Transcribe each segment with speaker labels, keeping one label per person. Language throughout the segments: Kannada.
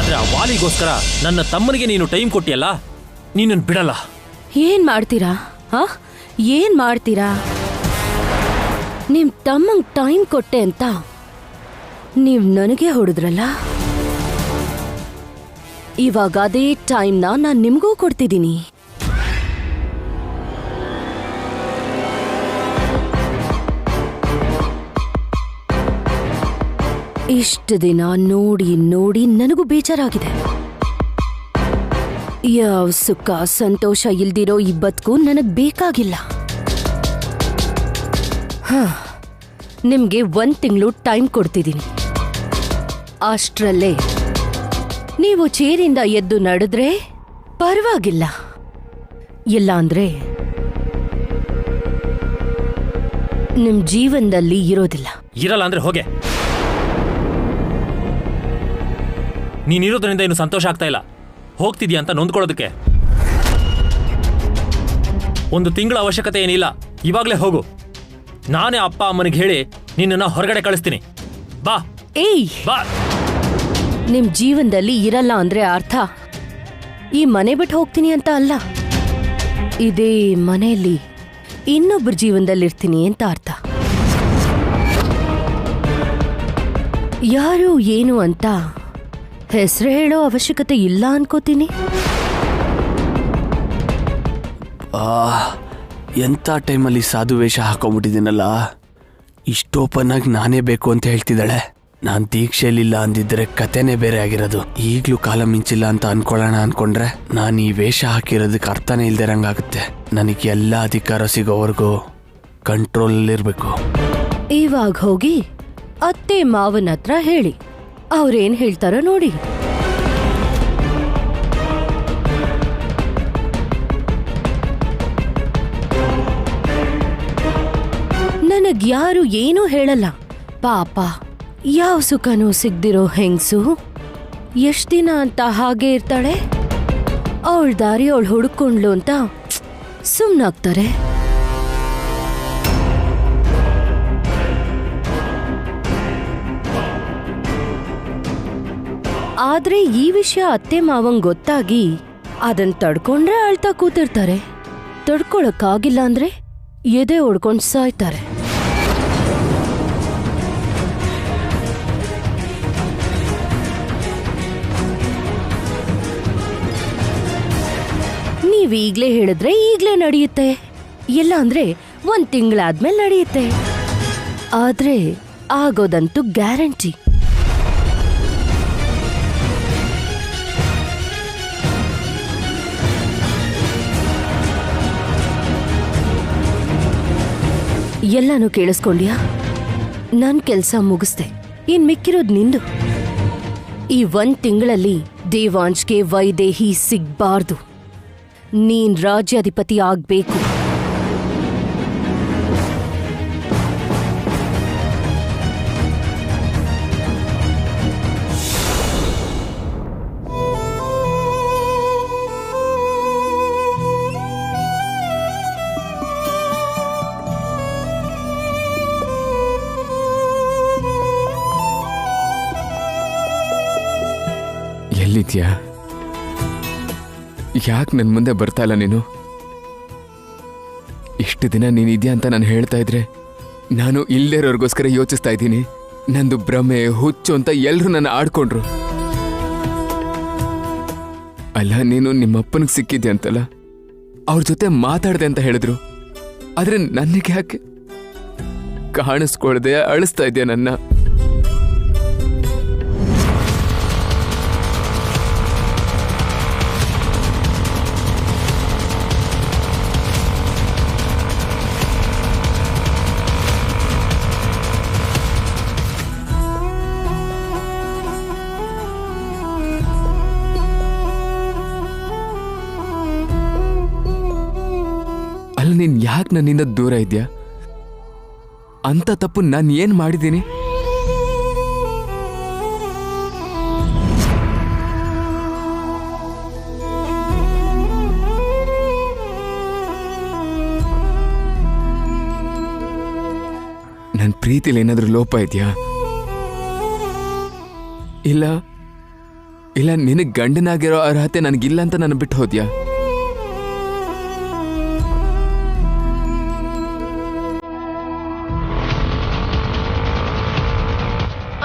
Speaker 1: ಆದ್ರೆ ಆ ವಾಲಿಗೋಸ್ಕರ ನನ್ನ ತಮ್ಮನಿಗೆ ನೀನು ಟೈಮ್ ಕೊಟ್ಟಿಯಲ್ಲ, ನೀನನ್ನು ಬಿಡಲ್ಲ.
Speaker 2: ಏನ್ ಮಾಡ್ತೀರಾ? ಏನ್ ಮಾಡ್ತೀರಾ? ನಿಮ್ ತಮ್ಮಂಗ್ ಟೈಮ್ ಕೊಟ್ಟೆ ಅಂತ ನೀವ್ ನನಗೆ ಹೊಡೆದ್ರಲ್ಲ, ಇವಾಗ ಅದೇ ಟೈಮ್ನ ನಾನ್ ನಿಮ್ಗೂ ಕೊಡ್ತಿದ್ದೀನಿ. ಇಷ್ಟು ದಿನ ನೋಡಿ ನೋಡಿ ನನಗೂ ಬೇಜಾರಾಗಿದೆ. ಯಾವ ಸುಖ ಸಂತೋಷ ಇಲ್ದಿರೋ ಈ ಬದುಕು ನನಗ್ ಬೇಕಾಗಿಲ್ಲ. ನಿಮ್ಗೆ 1 ತಿಂಗಳು ಟೈಮ್ ಕೊಡ್ತಿದ್ದೀನಿ. ಅಷ್ಟ್ರಲ್ಲೇ ನೀವು ಚೇರಿಂದ ಎದ್ದು ನಡೆದ್ರೆ ಪರವಾಗಿಲ್ಲ, ಇಲ್ಲ ಅಂದ್ರೆ ನಿಮ್ ಜೀವನದಲ್ಲಿ ಇರೋದಿಲ್ಲ.
Speaker 1: ಇರಲ್ಲ ಅಂದ್ರೆ ಹೋಗೆ. ನೀನಿರೋದ್ರಿಂದ ಏನು ಸಂತೋಷ ಆಗ್ತಾ ಇಲ್ಲ. ಹೋಗ್ತಿದ್ಯಾ ಅಂತ ನೊಂದ್ಕೊಳ್ಳೋದಕ್ಕೆ 1 ತಿಂಗಳ ಅವಶ್ಯಕತೆ ಏನಿಲ್ಲ. ಇವಾಗ್ಲೇ ಹೋಗು. ನಾನೇ ಅಪ್ಪ ಅಮ್ಮನಿಗೆ ಹೇಳಿ ನಿನ್ನನ್ನ ಹೊರಗಡೆ ಕಳಿಸ್ತೀನಿ. ಬಾ.
Speaker 2: ಏಯ್,
Speaker 1: ಬಾ.
Speaker 2: ನಿಮ್ ಜೀವನದಲ್ಲಿ ಇರಲ್ಲ ಅಂದ್ರೆ ಅರ್ಥ ಈ ಮನೆ ಬಿಟ್ಟು ಹೋಗ್ತೀನಿ ಅಂತ ಅಲ್ಲ, ಇದೇ ಮನೆಯಲ್ಲಿ ಇನ್ನೊಬ್ಬರ ಜೀವನದಲ್ಲಿರ್ತೀನಿ ಅಂತ ಅರ್ಥ. ಯಾರು ಏನು ಅಂತ ಹೆಸರು ಹೇಳೋ ಅವಶ್ಯಕತೆ ಇಲ್ಲ ಅನ್ಕೋತೀನಿ.
Speaker 3: ಎಂಥ ಟೈಮಲ್ಲಿ ಸಾಧು ವೇಷ ಹಾಕೊಂಡ್ಬಿಟ್ಟಿದ್ದೀನಲ್ಲ. ಇಷ್ಟೋಪನ್ ಆಗಿ ನಾನೇ ಬೇಕು ಅಂತ ಹೇಳ್ತಿದ್ದಾಳೆ. ನಾನು ದೀಕ್ಷೆಯಲ್ಲಿಲ್ಲ ಅಂದಿದ್ರೆ ಕತೆನೇ ಬೇರೆ ಆಗಿರೋದು. ಈಗಲೂ ಕಾಲ ಮಿಂಚಿಲ್ಲ ಅಂತ ಅನ್ಕೊಳ್ಳೋಣ ಅನ್ಕೊಂಡ್ರೆ ನಾನು ಈ ವೇಷ ಹಾಕಿರೋದಕ್ಕೆ ಅರ್ಥನೇ ಇಲ್ದಿರಂಗಾಗುತ್ತೆ. ನನಗೆ ಎಲ್ಲ ಅಧಿಕಾರ ಸಿಗೋವರೆಗೂ ಕಂಟ್ರೋಲಲ್ಲಿರ್ಬೇಕು.
Speaker 2: ಇವಾಗ ಹೋಗಿ ಅತ್ತೆ ಮಾವನ ಹತ್ರ ಹೇಳಿ, ಅವ್ರೇನ್ ಹೇಳ್ತಾರೋ ನೋಡಿ. ನನಗ್ಯಾರು ಏನೂ ಹೇಳಲ್ಲ. ಪಾಪ, ಯಾವ ಸುಖನೂ ಸಿಗ್ದಿರೋ ಹೆಂಗ್ಸು ಎಷ್ಟ್ ದಿನ ಅಂತ ಹಾಗೆ ಇರ್ತಾಳೆ. ಅವಳ ದಾರಿ ಅವಳು ಹುಡುಕೊಂಡ್ಲು ಅಂತ ಸುಮ್ನಾಗ್ತಾರೆ. ಆದ್ರೆ ಈ ವಿಷಯ ಅತ್ತೆ ಮಾವಂಗ್ ಗೊತ್ತಾಗಿ ಅದನ್ ತಡ್ಕೊಂಡ್ರೆ ಅಳ್ತಾ ಕೂತಿರ್ತಾರೆ. ತಡ್ಕೊಳಕ್ಕಾಗಿಲ್ಲ ಅಂದ್ರೆ ಎದೆ ಹೊಡ್ಕೊಂಡ್ ಸಾಯ್ತಾರೆ. ನೀವ್ ಈಗ್ಲೇ ಹೇಳಿದ್ರೆ ಈಗ್ಲೇ ನಡೆಯುತ್ತೆ, ಇಲ್ಲ ಅಂದ್ರೆ 1 ತಿಂಗಳಾದ್ಮೇಲೆ ನಡೆಯುತ್ತೆ. ಆದ್ರೆ ಆಗೋದಂತೂ ಗ್ಯಾರಂಟಿ. ಎಲ್ಲಾನು ಕೇಳಿಸ್ಕೊಂಡ್ಯಾ? ನನ್ ಕೆಲ್ಸ ಮುಗಿಸ್ದೆ, ಇನ್ ಮಿಕ್ಕಿರೋದ್ ನಿಂದು. ಈ 1 ತಿಂಗಳಲ್ಲಿ ದೇವಾಂಶ್ಗೆ ವೈದೇಹಿ ಸಿಗ್ಬಾರ್ದು. ನೀನ್ ರಾಜ್ಯಾಧಿಪತಿ ಆಗ್ಬೇಕು.
Speaker 4: ಎಲ್ಲಿದ್ಯಾ? ಯಾಕೆ ನನ್ನ ಮುಂದೆ ಬರ್ತಾ ಇಲ್ಲ ನೀನು? ಇಷ್ಟು ದಿನ ನೀನಿದ್ಯಾ ಅಂತ ನಾನು ಹೇಳ್ತಾ ಇದ್ರೆ ನಾನು ಇಲ್ಲೇರೋರ್ಗೋಸ್ಕರ ಯೋಚಿಸ್ತಾ ಇದ್ದೀನಿ. ನಂದು ಭ್ರಮೆ ಹುಚ್ಚು ಅಂತ ಎಲ್ಲರೂ ನನ್ನ ಆಡ್ಕೊಂಡ್ರು. ಅಲ್ಲ, ನೀನು ನಿಮ್ಮಪ್ಪನಿಗೆ ಸಿಕ್ಕಿದ್ಯಾ ಅಂತಲ್ಲ, ಅವ್ರ ಜೊತೆ ಮಾತಾಡ್ದೆ ಅಂತ ಹೇಳಿದ್ರು. ಆದ್ರೆ ನನಗೆ ಯಾಕೆ ಕಾಣಿಸ್ಕೊಳ್ದೆ ಅಳಿಸ್ತಾ ಇದೆಯಾ ನನ್ನ? ನೀನ್ ಯಾಕೆ ನನ್ನಿಂದ ದೂರ ಇದ್ಯಾ? ಅಂತ ತಪ್ಪು ನಾನು ಏನ್ ಮಾಡಿದ್ದೀನಿ? ನನ್ನ ಪ್ರೀತಿಲಿ ಏನಾದ್ರೂ ಲೋಪ ಇದೆಯಾ? ಇಲ್ಲ ಇಲ್ಲ ನಿನಗೆ ಗಂಡನಾಗಿರೋ ಅರ್ಹತೆ ನನಗಿಲ್ಲ ಅಂತ ನಾನು ಬಿಟ್ಟು ಹೋದ್ಯಾ?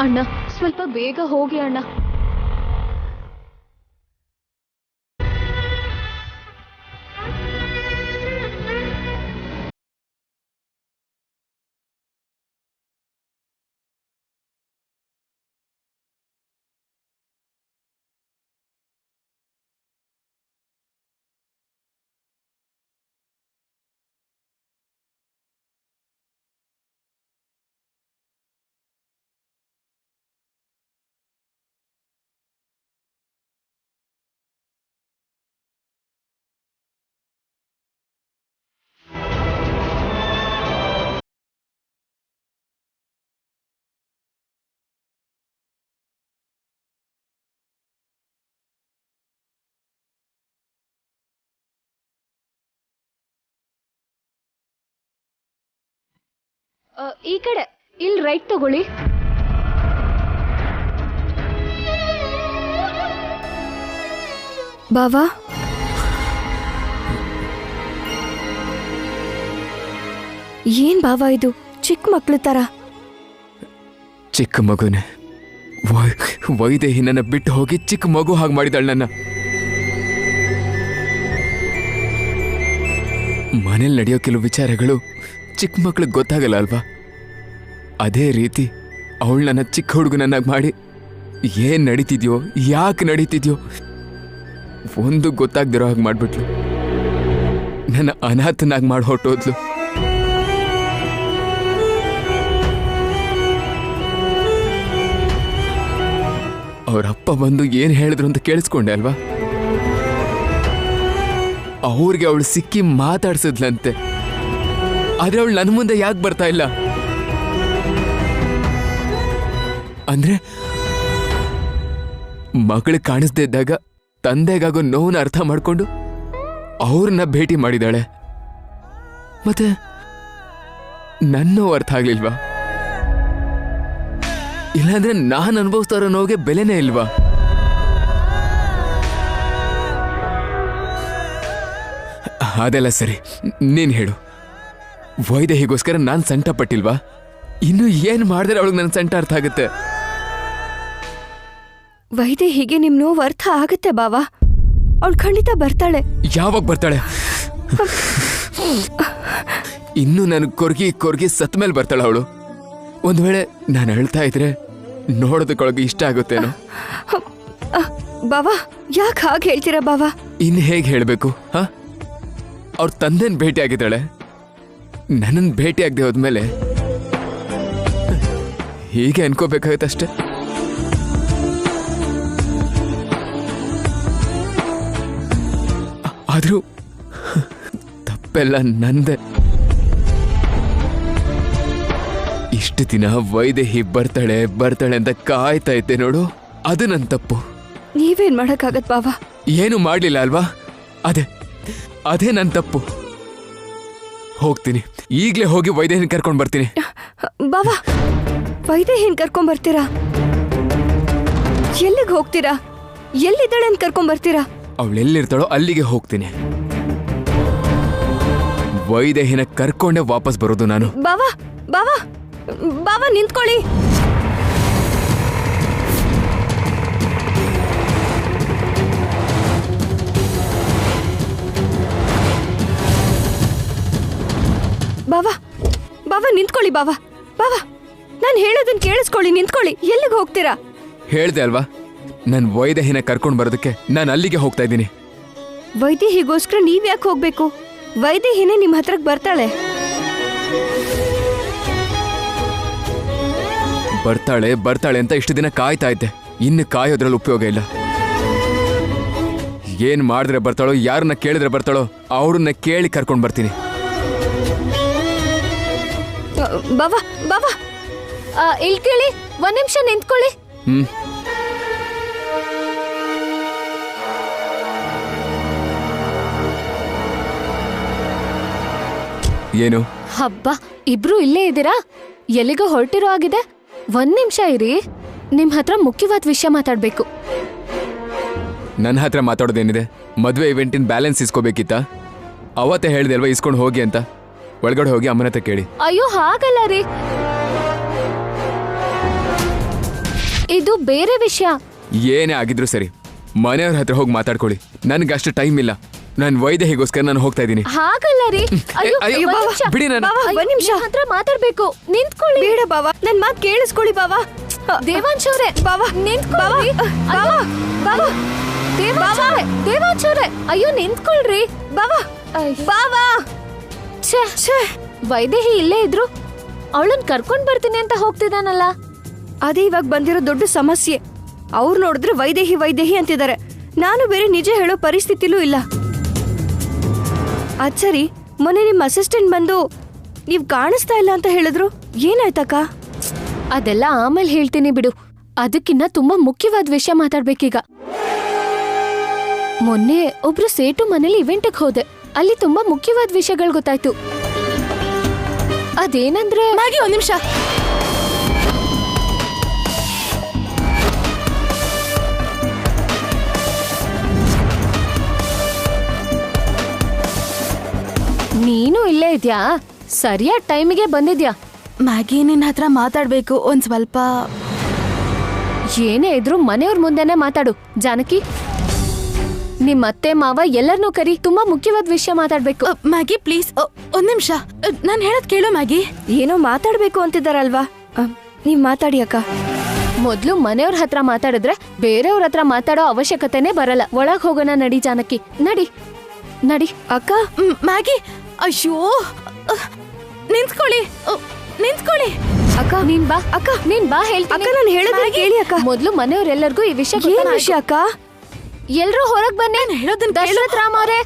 Speaker 5: ಅಣ್ಣ ಸ್ವಲ್ಪ ಬೇಗ ಹೋಗಿ ಅಣ್ಣ. ಈ ಕಡೆ ಇಲ್ಲಿ ರೈಟ್ ತಗೊಳ್ಳಿ. ಬಾವಾ, ಏನ್ ಬಾವಾ ಇದು ಚಿಕ್ಕ ಮಕ್ಳ ತರ?
Speaker 4: ಚಿಕ್ಕ ಮಗುನೆ, ವೈದೇಹಿ ನನ್ನ ಬಿಟ್ಟು ಹೋಗಿ ಚಿಕ್ಕ ಮಗು ಹಾಗೆ ಮಾಡಿದಾಳ ನನ್ನ. ಮನೇಲಿ ನಡೆಯೋ ಕೆಲವು ವಿಚಾರಗಳು ಚಿಕ್ಕ ಮಕ್ಳಿಗೆ ಗೊತ್ತಾಗಲ್ಲ ಅಲ್ವಾ? ಅದೇ ರೀತಿ ಅವಳು ನನ್ನ ಚಿಕ್ಕ ಹುಡುಗನನ್ನಾಗಿ ಮಾಡಿ ಏನ್ ನಡೀತಿದ್ಯೋ ಯಾಕೆ ನಡೀತಿದ್ಯೋ ಒಂದು ಗೊತ್ತಾಗ್ದಿರೋ ಹಾಗೆ ಮಾಡ್ಬಿಟ್ಲು. ನನ್ನ ಅನಾಥನಾಗಿ ಮಾಡಿ ಹೊಟ್ಟೋದ್ಲು. ಅವರಪ್ಪ ಬಂದು ಏನ್ ಹೇಳಿದ್ರು ಅಂತ ಕೇಳಿಸ್ಕೊಂಡೆ ಅಲ್ವಾ? ಅವ್ರಿಗೆ ಅವಳು ಸಿಕ್ಕಿ ಮಾತಾಡ್ಸಿದ್ಲಂತೆ. ಆದ್ರೆ ಅವಳು ನನ್ನ ಮುಂದೆ ಯಾಕೆ ಬರ್ತಾ ಇಲ್ಲ? ಅಂದ್ರೆ ಮಗಳು ಕಾಣಿಸ್ದೇ ಇದ್ದಾಗ ತಂದೆಗಾಗೋ ನೋವನ್ನ ಅರ್ಥ ಮಾಡ್ಕೊಂಡು ಅವ್ರನ್ನ ಭೇಟಿ ಮಾಡಿದಾಳೆ. ಮತ್ತೆ ನನ್ನ ಅರ್ಥ ಆಗ್ಲಿಲ್ವಾ? ಇಲ್ಲಾಂದ್ರೆ ನಾನು ಅನುಭವಿಸ್ತಾ ಇರೋ ನೋವಿಗೆ ಬೆಲೆನೇ ಇಲ್ವಾ? ಅದೆಲ್ಲ ಸರಿ, ನೀನ್ ಹೇಳು, ವೈದೇಹಿಗೋಸ್ಕರ ನಾನ್ ಸಂಕಟ ಪಟ್ಟಿಲ್ವಾ? ಇನ್ನು ಏನ್ ಮಾಡಿದ್ರೆ ಅವಳಿಗೆ ನನ್ನ ಸಂಕಟ ಅರ್ಥ ಆಗುತ್ತೆ?
Speaker 5: ವೈದೇಹಿಗೆ ನಿಮ್ ನೋವು ಅರ್ಥ ಆಗುತ್ತೆ ಬಾವಾ. ಅವಳು ಖಂಡಿತ ಬರ್ತಾಳೆ.
Speaker 4: ಯಾವಾಗ ಬರ್ತಾಳೆ? ಇನ್ನು ನಾನು ಕೊರ್ಗಿ ಸತ್ ಮೇಲೆ ಬರ್ತಾಳ ಅವಳು. ಒಂದ್ ವೇಳೆ ನಾನು ಹೇಳ್ತಾ ಇದ್ರೆ ನೋಡೋದಕ್ಕೊಳಗೆ ಇಷ್ಟ ಆಗುತ್ತೇನೋ?
Speaker 5: ಬಾವಾ, ಯಾಕೆ ಹಾಗೆ ಹೇಳ್ತೀರಾ ಬಾವಾ?
Speaker 4: ಇನ್ ಹೇಗೆ ಹೇಳ್ಬೇಕು? ಅವ್ರ ತಂದೆನ್ ಭೇಟಿ ಆಗಿದ್ದಾಳೆ, ನನ್ನನ್ನು ಭೇಟಿ ಆಗದೆ ಹೋದ್ಮೇಲೆ ಹೀಗೆ ಅನ್ಕೋಬೇಕಾಗತ್ತಷ್ಟೆ. ಆದ್ರೂ ತಪ್ಪೆಲ್ಲ ನಂದೆ. ಇಷ್ಟು ದಿನ ವೈದೇಹಿ ಬರ್ತಾಳೆ ಅಂತ ಕಾಯ್ತಾ ಇದ್ದೆ ನೋಡು, ಅದು ನನ್ನ ತಪ್ಪು.
Speaker 5: ನೀವೇನ್ ಮಾಡಕ್ಕಾಗತ್ ಬಾವಾ?
Speaker 4: ಏನು ಮಾಡ್ಲಿಲ್ಲ ಅಲ್ವಾ? ಅದೇ ನನ್ನ ತಪ್ಪು. ಹೋಗ್ತೀನಿ, ಈಗ್ಲೇ ಹೋಗಿ ವೈದೇಹಿನ ಕರ್ಕೊಂಡ್ ಬರ್ತೀನಿ.
Speaker 5: ಬಾವಾ, ವೈದೇಹಿನ್ ಕರ್ಕೊಂಡ್ ಬರ್ತೀರಾ? ಎಲ್ಲಿಗೆ ಹೋಗ್ತೀರಾ? ಎಲ್ಲಿದ್ದಾಳೆ ಅಂತ ಕರ್ಕೊಂಡ್ ಬರ್ತೀರಾ?
Speaker 4: ಅವಳೆಲ್ಲಿರ್ತಾಳೋ ಅಲ್ಲಿಗೆ ಹೋಗ್ತೀನಿ. ವೈದೇಹಿನ ಕರ್ಕೊಂಡೇ ವಾಪಸ್ ಬರೋದು ನಾನು.
Speaker 5: ಬಾವಾ ಬಾವಾ ಬಾವಾ, ನಿಂತ್ಕೊಳ್ಳಿ. ಬಾವಾ ಬಾವಾ, ನಿಂತ್ಕೊಳ್ಳಿ ಬಾವಾ. ಬಾವಾ, ನಾನು ಹೇಳೋದನ್ನ ಕೇಳಿಸ್ಕೊಳ್ಳಿ, ನಿಂತ್ಕೊಳ್ಳಿ. ಎಲ್ಲಿಗೆ ಹೋಗ್ತೀರಾ?
Speaker 4: ಹೇಳ್ದೆ ಅಲ್ವಾ, ನನ್ ವೈದೇಹಿನ ಕರ್ಕೊಂಡ್ ಬರೋದಕ್ಕೆ ನಾನು ಅಲ್ಲಿಗೆ ಹೋಗ್ತಾ ಇದ್ದೀನಿ.
Speaker 5: ವೈದೇಹಿಗೋಸ್ಕರ ನೀವ್ ಯಾಕೆ ಹೋಗ್ಬೇಕು? ವೈದೇಹಿನೇ ನಿಮ್ ಹತ್ರಕ್ ಬರ್ತಾಳೆ.
Speaker 4: ಬರ್ತಾಳೆ ಅಂತ ಇಷ್ಟು ದಿನ ಕಾಯ್ತಾ ಇದ್ದೆ. ಇನ್ನು ಕಾಯೋದ್ರಲ್ಲಿ ಉಪಯೋಗ ಇಲ್ಲ. ಏನ್ ಮಾಡಿದ್ರೆ ಬರ್ತಾಳೋ, ಯಾರನ್ನ ಕೇಳಿದ್ರೆ ಬರ್ತಾಳೋ ಅವ್ರನ್ನ ಕೇಳಿ ಕರ್ಕೊಂಡ್ ಬರ್ತೀನಿ.
Speaker 5: ಬಾವಾ ಬಾವಾ, ಇಲ್ಲಿ ಕೇಳಿ, ಒಂದ್ ನಿಮಿಷ ನಿಂತ್ಕೊಳ್ಳಿ.
Speaker 4: ಏನು
Speaker 5: ಹಬ್ಬ, ಇಬ್ರು ಇಲ್ಲೇ ಇದ್ದೀರಾ? ಎಲ್ಲಿಗೋ ಹೊರಟಿರೋ ಆಗಿದೆ. ಒಂದ್ ನಿಮಿಷ ಇರಿ, ನಿಮ್ ಹತ್ರ ಮುಖ್ಯವಾದ ವಿಷಯ ಮಾತಾಡ್ಬೇಕು.
Speaker 4: ನನ್ನ ಹತ್ರ ಮಾತಾಡೋದೇನಿದೆ? ಮದುವೆ ಇವೆಂಟಿನ ಬ್ಯಾಲೆನ್ಸ್ ಇಸ್ಕೋಬೇಕಿತ್ತಾ? ಅವತ್ತೇ ಹೇಳ್ದೆ ಅಲ್ವಾ ಇಸ್ಕೊಂಡು ಹೋಗಿ ಅಂತ. ಒಳಗಡೆ ಹೋಗಿ ಅಮ್ಮನ ಹತ್ರ ಕೇಳಿ.
Speaker 5: ಅಯ್ಯೋ ಹಾಗಲ್ಲ ರೀ, ಇದು ಬೇರೆ ವಿಷಯ.
Speaker 4: ಏನೇ ಆಗಿದ್ರು ಸರಿ, ಮನೆಯವ್ರ ಹತ್ರ ಹೋಗಿ ಮಾತಾಡ್ಕೊಳ್ಳಿ. ನನ್ಗಷ್ಟು ಟೈಮ್ ಇಲ್ಲ. ನಾನು ವೈದೇಹಿಗೋಸ್ಕರ ನಾನು ಹೋಗ್ತಾ ಇದ್ದೀನಿ.
Speaker 5: ಹಾಗಲ್ಲ ರೀ. ಅಯ್ಯೋ
Speaker 4: ಅಯ್ಯೋ,
Speaker 5: ಒಂದ್
Speaker 4: ಬಾವ,
Speaker 5: ನಿಮಿಷ.
Speaker 4: ಬಿಡಿ ನನ್ನ.
Speaker 5: ಬಾವ, ಒಂದ್ ನಿಮಿಷ ಹತ್ರ ಮಾತಾಡ್ಬೇಕು. ನಿಂತ್ಕೊಳ್ಳಿ. ಬೇಡ ಬಾವ, ನನ್ ಮಾತು ಕೇಳಿಸ್ಕೊಳ್ಳಿ ಬಾವ. ದೇವಾಂಶವ್ರೆ ಬಾವ, ನಿಂತ್ಕೊಳ್ಳಿ. ಬಾವ ಬಾವ, ದೇವಾಂಶವ್ರೆ ಅಯ್ಯೋ ನಿಂತ್ಕೊಳ್ರಿ ಬಾವ. ಬಾವ, ಛೇ, ವೈದೇಹಿ ಇಲ್ಲೇ ಇದ್ರು, ಅವಳನ್ ಕರ್ಕೊಂಡ್ ಬರ್ತೀನಿ ಅಂತ ಹೋಗ್ತಿದ್ದಾನಲ್ಲ. ಅದೇ ಇವಾಗ ಬಂದಿರೋ ದೊಡ್ಡ ಸಮಸ್ಯೆ. ಅವ್ರು ನೋಡಿದ್ರೆ ವೈದೇಹಿ ಅಂತಿದ್ದಾರೆ. ನಾನು ಬೇರೆ ನಿಜ ಹೇಳೋ ಪರಿಸ್ಥಿತಿಲೂ ಇಲ್ಲ. ಅದ್ ಸರಿ, ಮೊನ್ನೆ ನಿಮ್ಮ ಅಸಿಸ್ಟೆಂಟ್ ಬಂದು ನೀವ್ ಕಾಣಿಸ್ತಾ ಇಲ್ಲ ಅಂತ ಹೇಳಿದ್ರು. ಏನಾಯ್ತಕ್ಕ? ಅದೆಲ್ಲ ಆಮೇಲೆ ಹೇಳ್ತೀನಿ ಬಿಡು. ಅದಕ್ಕಿನ್ನ ತುಂಬಾ ಮುಖ್ಯವಾದ ವಿಷಯ ಮಾತಾಡ್ಬೇಕೀಗ. ಮೊನ್ನೆ ಒಬ್ರು ಸೇಟು ಮನೇಲಿ ಇವೆಂಟ್ಗೆ ಹೋದೆ. ಅಲ್ಲಿ ತುಂಬಾ ಮುಖ್ಯವಾದ ವಿಷಯಗಳು ಗೊತ್ತಾಯ್ತು. ಅದೇನಂದ್ರೆ ಒಂದ್ ನಿಮಿಷ. ನೀನು ಇಲ್ಲೇ ಇದ್ಯಾ? ಸರಿಯಾದ ಟೈಮಿಗೆ ಬಂದಿದ್ಯಾ.
Speaker 6: ಮ್ಯಾಗಿ, ನಿನ್ನ ಹತ್ರ ಮಾತಾಡ್ಬೇಕು ಒಂದ್ ಸ್ವಲ್ಪ.
Speaker 5: ಏನೇ ಇದ್ರು ಮನೆಯವ್ರ ಮುಂದೆನೆ ಮಾತಾಡು. ಜಾನಕಿ, ನಿಮ್ ಅತ್ತೆ ಮಾವ ಎಲ್ಲರನ್ನೂ ಕರಿ. ತುಂಬಾ ಮುಖ್ಯವಾದ ವಿಷಯ ಮಾತಾಡ್ಬೇಕು.
Speaker 6: ಮ್ಯಾಗಿ ಪ್ಲೀಸ್ ಒಂದ್ ನಿಮಿಷ, ನಾನ್ ಹೇಳದ್ ಕೇಳು ಮ್ಯಾಗಿ.
Speaker 5: ಏನೋ ಮಾತಾಡ್ಬೇಕು ಅಂತಿದ್ದಾರಲ್ವಾ, ನೀವ್ ಮಾತಾಡಿ ಅಕ್ಕ. ಮೊದ್ಲು ಮನೆಯವ್ರ ಹತ್ರ ಮಾತಾಡಿದ್ರೆ ಬೇರೆಯವ್ರ ಹತ್ರ ಮಾತಾಡೋ ಅವಶ್ಯಕತೆನೇ ಬರಲ್ಲ. ಒಳಗ್ ಹೋಗೋಣ ನಡಿ ಜಾನಕಿ, ನಡಿ ನಡಿ. ಅಕ್ಕ
Speaker 6: ಮ್ಯಾಗಿ, ಅಯ್ಯೋ ನಿಂತ್ಕೊಳ್ಳಿ.
Speaker 5: ಅಕ್ಕ ನೀನ್ ಬಾ. ಅಕ್ಕ ನೀನ್ ಬಾ, ಹೇಳ್ತೀನಿ. ನಾನು ಹೇಳೋದನ್ನ ಕೇಳಿ ಅಕ್ಕ. ಮೊದ್ಲು ಮನೆಯವ್ರೆಲ್ಲರಿಗೂ ಈ ವಿಷಯ ಅಕ್ಕ. ಎಲ್ರೂ ಹೊರಗ್ ಬನ್ನಿ. ದಶರಥ್ ರಾಮ್ ಅವ್ರೆ,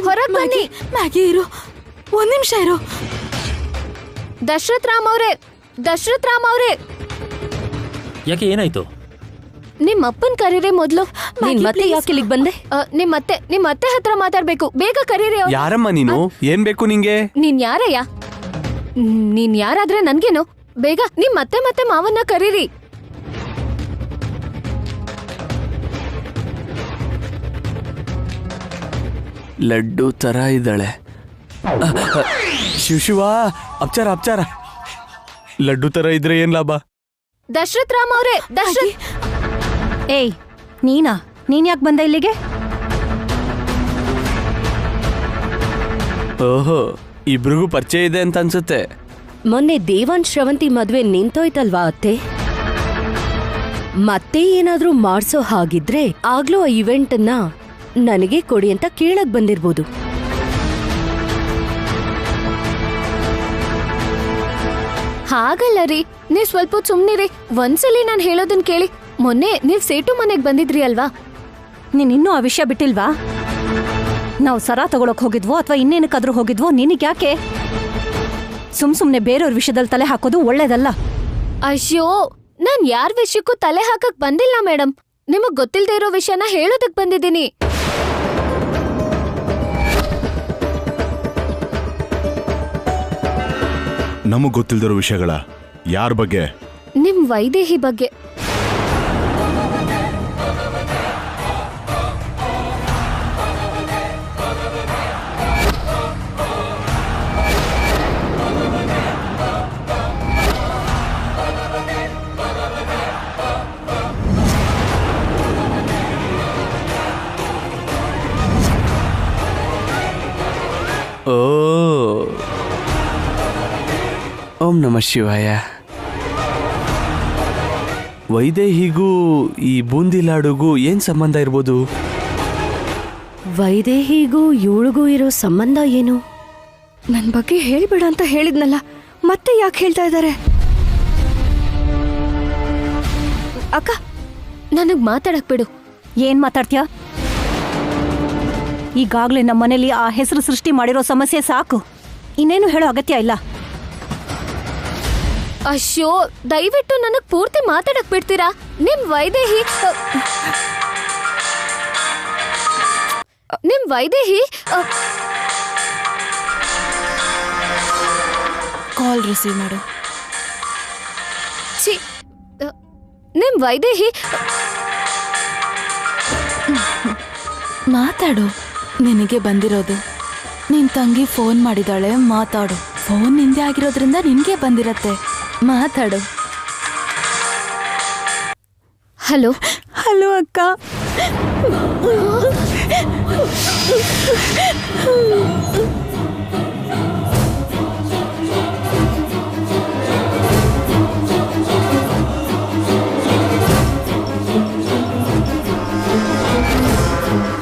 Speaker 5: ಹೊರಗ್ ಬನ್ನಿ.
Speaker 6: ಮ್ಯಾಗಿ ಇರು, ಒಂದ್ ನಿಮಿಷ ಇರು.
Speaker 5: ದಶರಥ್ ರಾಮ್ ಅವ್ರೆ.
Speaker 1: ಯಾಕೆ, ಏನಾಯ್ತು?
Speaker 5: ನಿಮ್ ಅಪ್ಪನ್ ಕರೀರಿ ಮೊದ್ಲು.
Speaker 2: ನೀನ್ ಮತ್ತೆ ಯಾಕೆ ಇಲ್ಲಿಗೆ ಬಂದೆ?
Speaker 5: ನಿಮ್ ಅತ್ತೆ ಹತ್ರ ಮಾತಾಡ್ಬೇಕು. ಬೇಗ ಕರೀರಿ.
Speaker 3: ಯಾರಮ್ಮ ನೀನು? ಏನ್ ಬೇಕು ನಿಂಗೆ?
Speaker 5: ನೀನ್ ಯಾರಯ್ಯ? ನೀನ್ ಯಾರಾದ್ರೆ ನನ್ಗೇನು? ಬೇಗ ನಿಮ್ ಮತ್ತೆ ಮಾವನ್ನ ಕರೀರಿ.
Speaker 3: ಲಡ್ಡು ತರ ಇದ್ದಾಳೆ. ಶಿವ, ಅಪ್ಚಾರ. ಲಡ್ಡು ತರ ಇದ್ರೆ ಏನ್ ಲಾಭ?
Speaker 5: ದಶರಥ್ ರಾಮ್ ಅವ್ರೆ,
Speaker 2: ಏಯ್, ನೀನ್ ಯಾಕೆ ಬಂದ ಇಲ್ಲಿಗೆ?
Speaker 3: ಓಹೋ, ಇಬ್ರಿಗೂ ಪರಿಚಯ ಇದೆ ಅಂತ ಅನ್ಸುತ್ತೆ.
Speaker 2: ಮೊನ್ನೆ ದೇವಾನ್ ಶ್ರವಂತಿ ಮದ್ವೆ ನಿಂತೋಯ್ತಲ್ವಾ ಅತ್ತೆ? ಮತ್ತೆ ಏನಾದ್ರೂ ಮಾಡ್ಸೋ ಹಾಗಿದ್ರೆ ಆಗ್ಲೂ ಆ ಇವೆಂಟ್ ಅನ್ನ ನನಗೆ ಕೊಡಿ ಅಂತ ಕೇಳಕ್ ಬಂದಿರ್ಬೋದು.
Speaker 5: ಹಾಗಲ್ಲ ರೀ, ನೀವ್ ಸ್ವಲ್ಪ ಸುಮ್ನಿರಿ. ಒಂದ್ಸಲಿ ನಾನ್ ಹೇಳೋದನ್ ಕೇಳಿ. ಮೊನ್ನೆ ನೀವ್ ಸೇಟು ಮನೆಗ್ ಬಂದಿದ್ರಿ ಅಲ್ವಾ?
Speaker 2: ನೀನ್ ಇನ್ನೂ ಆ ವಿಷಯ ಬಿಟ್ಟಿಲ್ವಾ? ನಾವು ಸರ ತಗೊಳಕ್ ಹೋಗಿದ್ವೋ ಅಥವಾ ಇನ್ನೇನಕ್ಕಾದ್ರೂ ಹೋಗಿದ್ವೋ ನಿನಗ್ ಯಾಕೆ? ಸುಮ್ನೆ ಬೇರೆಯವ್ರ ವಿಷಯದಲ್ಲಿ ತಲೆ ಹಾಕೋದು ಒಳ್ಳೇದಲ್ಲ.
Speaker 5: ಅಯ್ಯೋ, ನಾನ್ ಯಾರ್ ವಿಷಯಕ್ಕೂ ತಲೆ ಹಾಕಕ್ ಬಂದಿಲ್ಲ ಮೇಡಮ್. ನಿಮಗ್ ಗೊತ್ತಿಲ್ದೇ ಇರೋ ವಿಷಯನ ಹೇಳೋದಕ್ ಬಂದಿದ್ದೀನಿ.
Speaker 7: ನಮಗ್ ಗೊತ್ತಿಲ್ದಿರೋ ವಿಷಯಗಳ? ಯಾರ ಬಗ್ಗೆ?
Speaker 5: ನಿಮ್ ವೈದೇಹಿ ಬಗ್ಗೆ.
Speaker 3: ಓಂ ನಮಃ ಶಿವಾಯ. ವೈದೇಹಿಗೂ ಈ ಬೂಂದಿ ಲಾಡುಗೂ ಏನ್ ಸಂಬಂಧ ಇರ್ಬೋದು?
Speaker 2: ವೈದೇಹಿಗೂ ಇವಳಿಗೂ ಇರೋ ಸಂಬಂಧ ಏನು?
Speaker 5: ನನ್ ಬಗ್ಗೆ ಹೇಳ್ಬೇಡ ಅಂತ ಹೇಳಿದ್ನಲ್ಲ, ಮತ್ತೆ ಯಾಕೆ ಹೇಳ್ತಾ ಇದ್ದಾರೆ? ಅಕ್ಕ, ನನಗ್ ಮಾತಾಡಕ್ ಬಿಡು.
Speaker 2: ಏನ್ ಮಾತಾಡ್ತೀಯ? ಈಗಾಗ್ಲೇ ನಮ್ಮ ಮನೇಲಿ ಆ ಹೆಸರು ಸೃಷ್ಟಿ ಮಾಡಿರೋ ಸಮಸ್ಯೆ ಸಾಕು. ಇನ್ನೇನು ಹೇಳೋ ಅಗತ್ಯ ಇಲ್ಲ.
Speaker 5: ಅಶ್ಯೋ, ದಯವಿಟ್ಟು ನನಗ್ ಪೂರ್ತಿ ಮಾತಾಡಕ್ ಬಿಡ್ತೀರಾ? ನಿಮ್ ವೈದೇಹಿ
Speaker 6: ಕಾಲ್ ರಿಸೀವ್ ಮಾಡು.
Speaker 5: ನಿಮ್ ವೈದೇಹಿ
Speaker 6: ಮಾತಾಡು. ನಿನಗೆ ಬಂದಿರೋದು. ನಿನ್ ತಂಗಿ ಫೋನ್ ಮಾಡಿದಾಳೆ, ಮಾತಾಡು. ಫೋನ್ ನಿಂದೆ ಆಗಿರೋದ್ರಿಂದ ನಿನ್ಗೆ ಬಂದಿರತ್ತೆ, ಮಾತಾಡು.
Speaker 5: ಹಲೋ.
Speaker 6: ಹಲೋ ಅಕ್ಕ.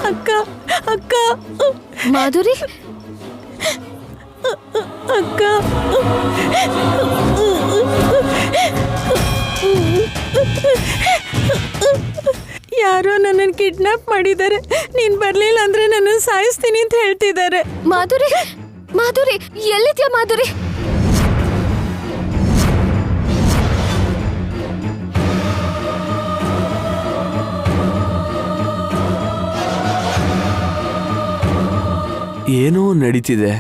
Speaker 6: ಅಕ್ಕ ಅಕ್ಕ.
Speaker 5: ಮಾಧುರಿ,
Speaker 6: ಅಕ್ಕ, ಯಾರೋ ನನ್ನನ್ನು ಕಿಡ್ನಾಪ್ ಮಾಡಿದ್ದಾರೆ. ನೀನ್ ಬರ್ಲಿಲ್ಲ ಅಂದ್ರೆ ನನ್ನ ಸಾಯಿಸ್ತೀನಿ ಅಂತ ಹೇಳ್ತಿದ್ದಾರೆ.
Speaker 5: ಮಾಧುರಿ, ಮಾಧುರಿ, ಎಲ್ಲಿದ್ಯಾ ಮಾಧುರಿ?
Speaker 3: ಏನೋ ನಡೀತಿದೆ.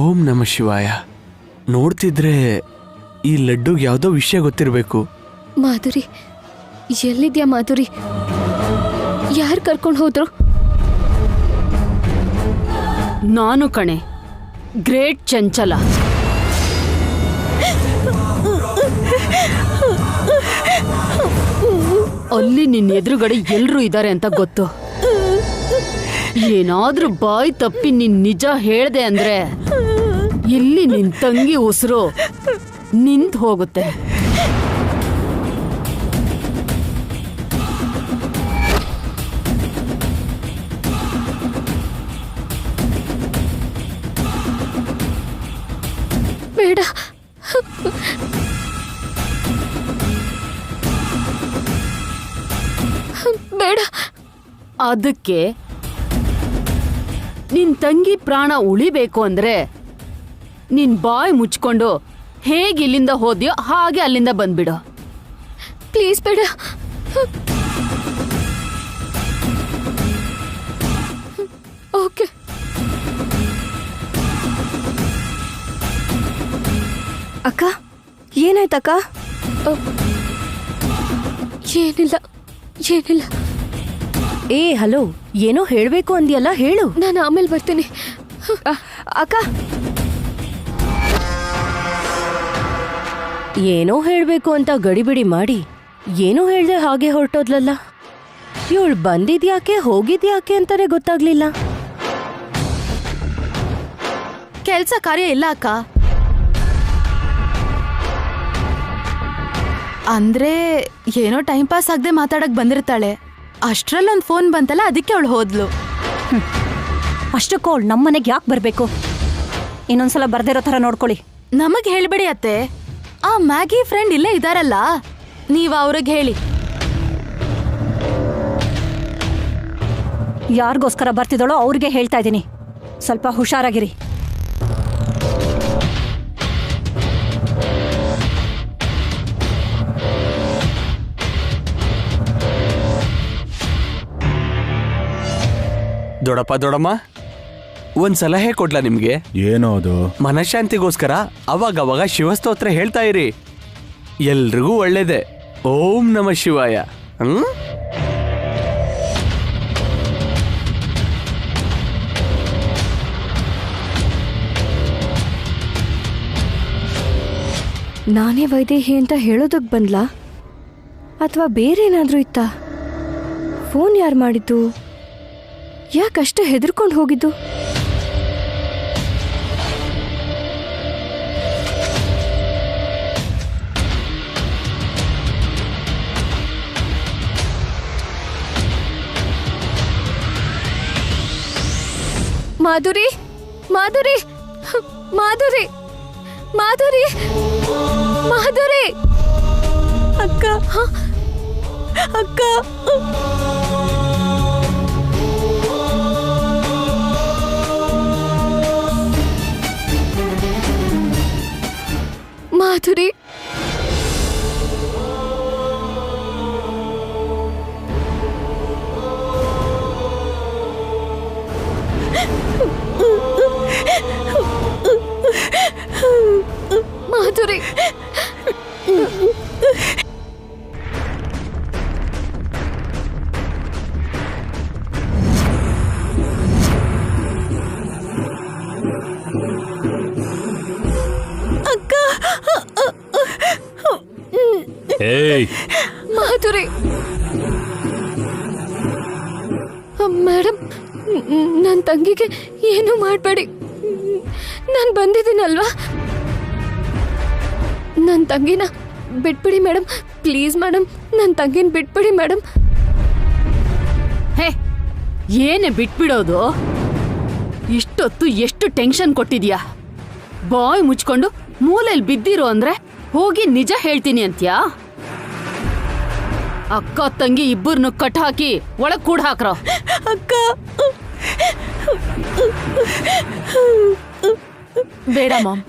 Speaker 3: ಓಂ ನಮ ಶಿವಾಯ. ನೋಡ್ತಿದ್ರೆ ಈ ಲಡ್ಡುಗೆ ಯಾವುದೋ ವಿಷಯ ಗೊತ್ತಿರಬೇಕು.
Speaker 5: ಮಾಧುರಿ, ಎಲ್ಲಿದ್ಯಾ ಮಾಧುರಿ? ಯಾರು ಕರ್ಕೊಂಡು ಹೋದ್ರು?
Speaker 2: ನಾನು ಕಣೆ, ಗ್ರೇಟ್ ಚಂಚಲ. ಅಲ್ಲಿ ನಿನ್ನ ಎದುರುಗಡೆ ಎಲ್ರೂ ಇದ್ದಾರೆ ಅಂತ ಗೊತ್ತು. ಏನಾದ್ರೂ ಬಾಯಿ ತಪ್ಪಿ ನಿನ್ ನಿಜ ಹೇಳ್ದೆ ಅಂದ್ರೆ ಇಲ್ಲಿ ನಿನ್ ತಂಗಿ ಉಸಿರು ನಿಂತು ಹೋಗುತ್ತೆ.
Speaker 5: ಬೇಡ, ಬೇಡ.
Speaker 2: ಅದಕ್ಕೆ ನಿನ್ ತಂಗಿ ಪ್ರಾಣ ಉಳಿಬೇಕು ಅಂದ್ರೆ ನಿನ್ ಬಾಯಿ ಮುಚ್ಕೊಂಡು ಹೇಗೆ ಇಲ್ಲಿಂದ ಹೋದ್ಯೋ ಹಾಗೆ ಅಲ್ಲಿಂದ ಬಂದ್ಬಿಡು.
Speaker 5: ಪ್ಲೀಸ್ ಬೇಡ. ಓಕೆ.
Speaker 6: ಅಕ್ಕ, ಏನಾಯ್ತಕ್ಕ?
Speaker 5: ಏನಿಲ್ಲ, ಏನಿಲ್ಲ.
Speaker 2: ಏ ಹಲೋ, ಏನೋ ಹೇಳ್ಬೇಕು ಅಂದ್ಯಲ್ಲ, ಹೇಳು.
Speaker 5: ನಾನು ಆಮೇಲೆ ಬರ್ತೀನಿ.
Speaker 6: ಅಕ್ಕ,
Speaker 2: ಏನೋ ಹೇಳ್ಬೇಕು ಅಂತ ಗಡಿಬಿಡಿ ಮಾಡಿ ಏನೋ ಹೇಳ್ದೆ ಹಾಗೆ ಹೊರಟೋದ್ಲಲ್ಲ. ಇವಳು ಬಂದಿದ್ಯಾಕೆ ಹೋಗಿದ್ಯಾಕೆ ಅಂತಾನೆ ಗೊತ್ತಾಗ್ಲಿಲ್ಲ.
Speaker 6: ಕೆಲ್ಸ ಕಾರ್ಯ ಇಲ್ಲ ಅಕ್ಕ. ಅಂದ್ರೆ ಏನೋ ಟೈಮ್ ಪಾಸ್ ಆಗದೆ ಮಾತಾಡಕ್ ಬಂದಿರ್ತಾಳೆ. ಅಷ್ಟ್ರಲ್ಲಿ ಒಂದು ಫೋನ್ ಬಂತಲ್ಲ, ಅದಕ್ಕೆ ಅವಳು ಹೋದ್ಲು.
Speaker 2: ಅಷ್ಟಕ್ಕೂ ಅವಳು ನಮ್ಮನೆಗೆ ಯಾಕೆ ಬರಬೇಕು? ಇನ್ನೊಂದ್ಸಲ ಬರ್ದಿರೋ ಥರ ನೋಡ್ಕೊಳ್ಳಿ.
Speaker 6: ನಮಗ್ ಹೇಳ್ಬೇಡಿ ಅತ್ತೆ. ಆ ಮ್ಯಾಗಿ ಫ್ರೆಂಡ್ ಇಲ್ಲೇ ಇದಾರಲ್ಲ, ನೀವ್ ಅವ್ರಿಗೆ ಹೇಳಿ.
Speaker 2: ಯಾರಿಗೋಸ್ಕರ ಬರ್ತಿದ್ದಾಳೋ ಅವ್ರಿಗೆ ಹೇಳ್ತಾ ಇದ್ದೀನಿ, ಸ್ವಲ್ಪ ಹುಷಾರಾಗಿರಿ.
Speaker 3: ದೊಡ್ಡಪ್ಪ ದೊಡ್ಡಮ್ಮ, ಒಂದ್ ಸಲಹೆ ಕೊಡ್ಲಾ ನಿಮ್ಗೆ?
Speaker 7: ಏನೋ ಅದು?
Speaker 3: ಮನಃಶಾಂತಿಗೋಸ್ಕರ ಅವಾಗವಾಗ ಶಿವಸ್ತೋತ್ರ ಹೇಳ್ತಾ ಇರಿ, ಎಲ್ರಿಗೂ ಒಳ್ಳೇದೆ. ಓಂ ನಮ ಶಿವಾಯ.
Speaker 5: ನಾನೇ ವೈದೇಹಿ ಅಂತ ಹೇಳೋದಕ್ಕೆ ಬಂದ್ಲಾ ಅಥವಾ ಬೇರೆ ಏನಾದರೂ ಇತ್ತಾ? ಫೋನ್ ಯಾರು ಮಾಡಿದ್ದು? ಯಾಕಷ್ಟು ಹೆದರ್ಕೊಂಡು ಹೋಗಿದ್ದು? ಮಾಧುರಿ, ಮಾಧುರಿ, ಮಾಧುರಿ, ಮಾಧುರಿ, ಮಾಧುರಿ.
Speaker 6: ಅಕ್ಕ, ಅಕ್ಕ,
Speaker 5: ಮಾಧುರಿ. ಮಾಧುರಿ,
Speaker 1: ಏಯ್
Speaker 5: ಮಾಧುರಿ ಮೇಡಮ್, ನನ್ನ ತಂಗಿಗೆ ಏನು ಮಾಡಬೇಡಿ. ನಾನು ಬಂದಿದ್ದೀನಲ್ವಾ, ನನ್ನ ತಂಗಿನ ಬಿಟ್ಬಿಡಿ ಮೇಡಮ್. ಪ್ಲೀಸ್ ಮೇಡಮ್, ನನ್ನ ತಂಗಿನ ಬಿಟ್ಬಿಡಿ ಮೇಡಮ್.
Speaker 8: ಹೇ, ಏನೇ ಬಿಟ್ಬಿಡೋದು? ಇಷ್ಟೊತ್ತು ಎಷ್ಟು ಟೆನ್ಷನ್ ಕೊಟ್ಟಿದ್ಯಾ? ಬಾಯ್ ಮುಚ್ಕೊಂಡು ಮೂಲೆಯಲ್ಲಿ ಬಿದ್ದಿರೋ ಅಂದ್ರೆ ಹೋಗಿ ನಿಜ ಹೇಳ್ತೀನಿ ಅಂತ್ಯಾ? ಅಕ್ಕ ತಂಗಿ ಇಬ್ಬರನ್ನು ಕಟ್ ಹಾಕಿ ಒಳಗ್ ಕೂಡ ಹಾಕ್ರ.
Speaker 6: ಅಕ್ಕ
Speaker 8: ಬೇಡ ಮಾಮ್.